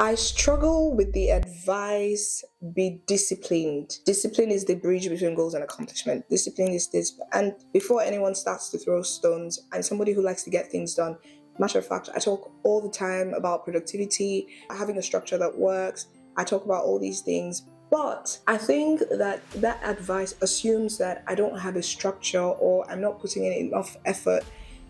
I struggle with the advice be disciplined. Discipline is the bridge between goals and accomplishment. Discipline is this. And before anyone starts to throw stones, I'm somebody who likes to get things done. Matter of fact, I talk all the time about productivity, having a structure that works. I talk about all these things. But I think that that advice assumes that I don't have a structure or I'm not putting in enough effort.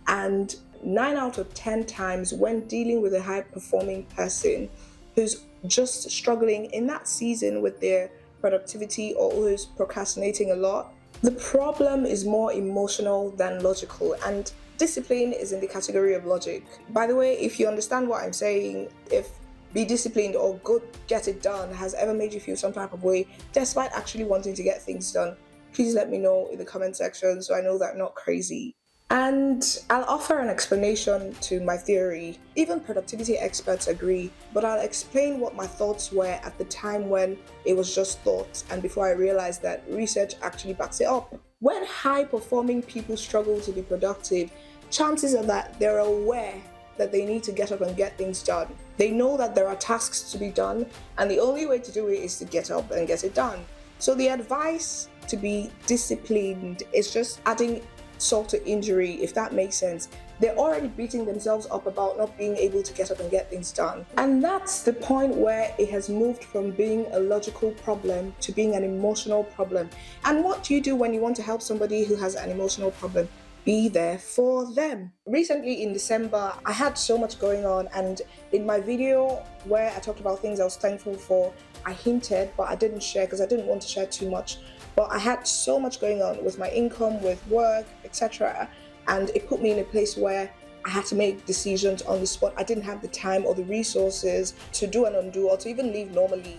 And 9 out of 10 times, when dealing with a high performing person who's just struggling in that season with their productivity or who's procrastinating a lot, the problem is more emotional than logical. And discipline is in the category of logic. By the way, if you understand what I'm saying, if be disciplined or go get it done has ever made you feel some type of way despite actually wanting to get things done, please let me know in the comment section so I know that I'm not crazy. And I'll offer an explanation to my theory. Even productivity experts agree, but I'll explain what my thoughts were at the time when it was just thoughts and before I realized that research actually backs it up. When high performing people struggle to be productive, chances are that they're aware that they need to get up and get things done. They know that there are tasks to be done, and the only way to do it is to get up and get it done. So the advice to be disciplined is just adding salt to injury, if that makes sense. They're already beating themselves up about not being able to get up and get things done. And that's the point where it has moved from being a logical problem to being an emotional problem. And what do you do when you want to help somebody who has an emotional problem? Be there for them. Recently in December, I had so much going on, and in my video where I talked about things I was thankful for, I hinted, but I didn't share because I didn't want to share too much. But I had so much going on with my income, with work, etc. And it put me in a place where I had to make decisions on the spot. I didn't have the time or the resources to do and undo or to even live normally.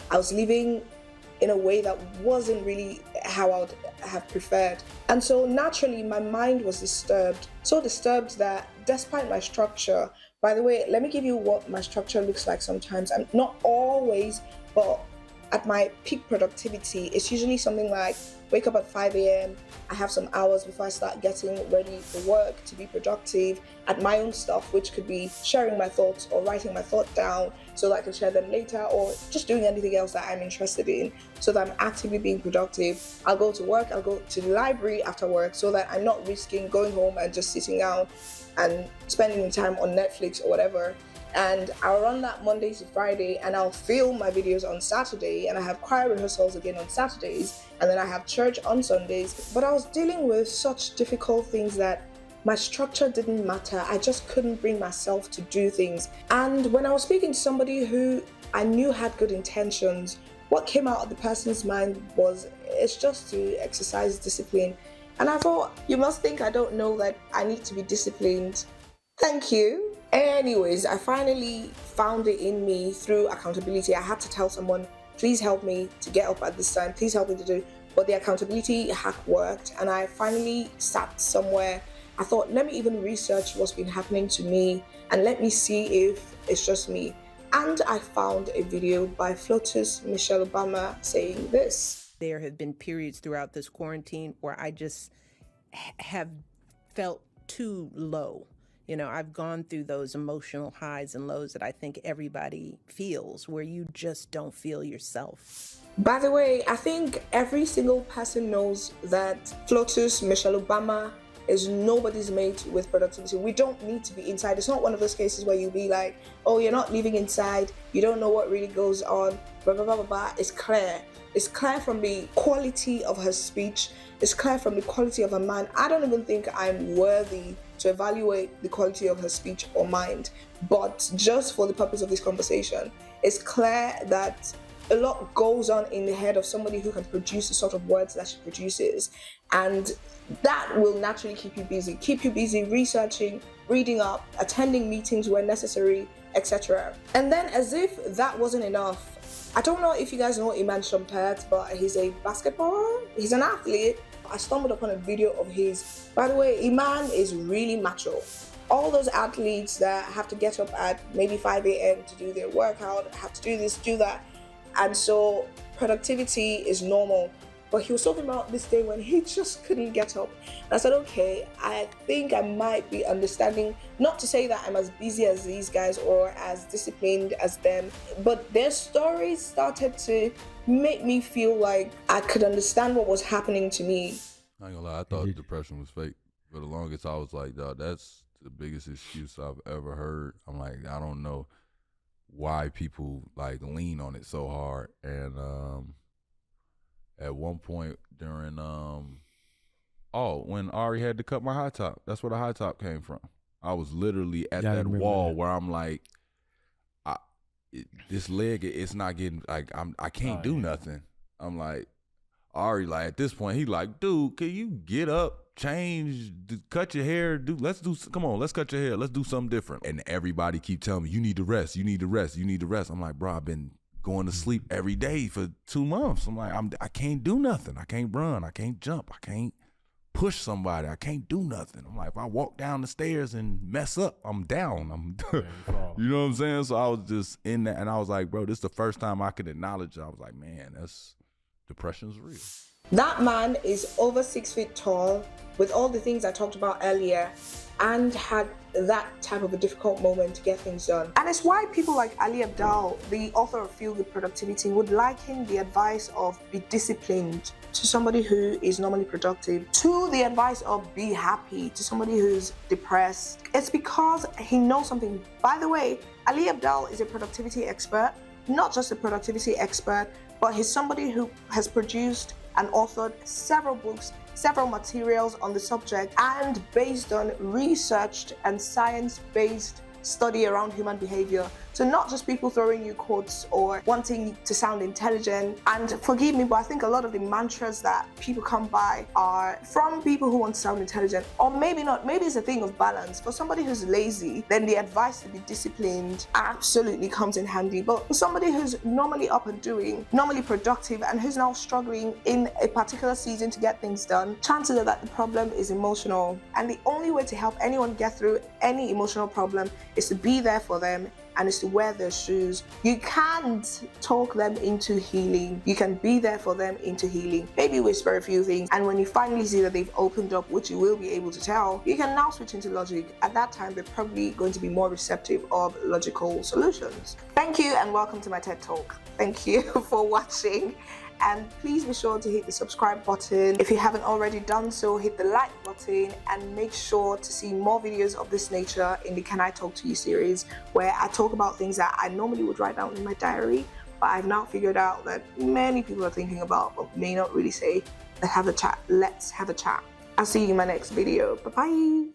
I was living in a way that wasn't really how I would have preferred. And so naturally, my mind was disturbed. So disturbed that despite my structure, by the way, let me give you what my structure looks like sometimes. I'm not always, but at my peak productivity, it's usually something like wake up at 5 a.m. I have some hours before I start getting ready for work to be productive at my own stuff, which could be sharing my thoughts or writing my thought down so that I can share them later, or just doing anything else that I'm interested in so that I'm actively being productive. I'll go to work, I'll go to the library after work so that I'm not risking going home and just sitting down and spending time on Netflix or whatever. And I'll run that Monday to Friday, and I'll film my videos on Saturday, and I have choir rehearsals again on Saturdays, and then I have church on Sundays. But I was dealing with such difficult things that my structure didn't matter. I just couldn't bring myself to do things. And when I was speaking to somebody who I knew had good intentions, what came out of the person's mind was, it's just to exercise discipline. And I thought, you must think I don't know that I need to be disciplined. Thank you. Anyways, I finally found it in me through accountability. I had to tell someone, please help me to get up at this time, please help me to do. But the accountability hack worked, and I finally sat somewhere. I thought, let me even research what's been happening to me and let me see if it's just me. And I found a video by Flotus Michelle Obama saying this. There have been periods throughout this quarantine where I just have felt too low. You know, I've gone through those emotional highs and lows that I think everybody feels, where you just don't feel yourself. By the way, I think every single person knows that Flotus Michelle Obama is nobody's mate with productivity. We don't need to be inside. It's not one of those cases where you'll be like, oh, you're not living inside, you don't know what really goes on, blah, blah, blah, blah, blah. It's clear. It's clear from the quality of her speech. It's clear from the quality of her mind. I don't even think I'm worthy to evaluate the quality of her speech or mind. But just for the purpose of this conversation, it's clear that a lot goes on in the head of somebody who can produce the sort of words that she produces. And that will naturally keep you busy researching, reading up, attending meetings where necessary, etc. And then, as if that wasn't enough, I don't know if you guys know Iman Shumpert, but he's a basketballer, he's an athlete. I stumbled upon a video of his. By the way, Iman is really macho. All those athletes that have to get up at maybe 5 a.m. to do their workout, have to do this, do that. And so productivity is normal. but he was talking about this day when he just couldn't get up. And I said, okay, I think I might be understanding, not to say that I'm as busy as these guys or as disciplined as them, but their stories started to make me feel like I could understand what was happening to me. I ain't gonna lie, I thought depression was fake. For the longest, I was like, dog, that's the biggest excuse I've ever heard. I'm like, I don't know why people like lean on it so hard. And at one point during when Ari had to cut my high top, that's where the high top came from. I was literally at that wall where I'm like, this leg, it's not getting, like, I can't do nothing. I'm like, Ari, like, at this point, he like, dude, can you get up, change, cut your hair, come on, let's cut your hair, let's do something different. And everybody keep telling me, you need to rest, you need to rest, you need to rest. I'm like, bro, I've been going to sleep every day for 2 months. I'm like, I can't do nothing. I can't run, I can't jump, I can't push somebody, I can't do nothing. I'm like, if I walk down the stairs and mess up, I'm down. You know what I'm saying? So I was just in that, and I was like, bro, this is the first time I could acknowledge it. I was like, man, depression's real. That man is over 6 feet tall, with all the things I talked about earlier, and had that type of a difficult moment to get things done. And it's why people like Ali Abdaal, the author of Feel Good Productivity, would liken the advice of be disciplined to somebody who is normally productive, to the advice of be happy to somebody who's depressed. It's because he knows something. By the way, Ali Abdaal is a productivity expert, not just a productivity expert, but he's somebody who has produced and authored several books, several materials on the subject, and based on researched and science-based study around human behavior. So not just people throwing you quotes or wanting to sound intelligent. And forgive me, but I think a lot of the mantras that people come by are from people who want to sound intelligent, or maybe not. Maybe it's a thing of balance. For somebody who's lazy, then the advice to be disciplined absolutely comes in handy. But for somebody who's normally up and doing, normally productive, and who's now struggling in a particular season to get things done, chances are that the problem is emotional. And the only way to help anyone get through any emotional problem is to be there for them, and is to wear their shoes. You can't talk them into healing. You can be there for them into healing. Maybe whisper a few things, and when you finally see that they've opened up, which you will be able to tell, you can now switch into logic. At that time, they're probably going to be more receptive of logical solutions. Thank you, and welcome to my TED Talk. Thank you for watching. And please be sure to hit the subscribe button. If you haven't already done so, hit the like button, and make sure to see more videos of this nature in the Can I Talk to You series, where I talk about things that I normally would write down in my diary, but I've now figured out that many people are thinking about, but may not really say. Let's have a chat. I'll see you in my next video. Bye-bye.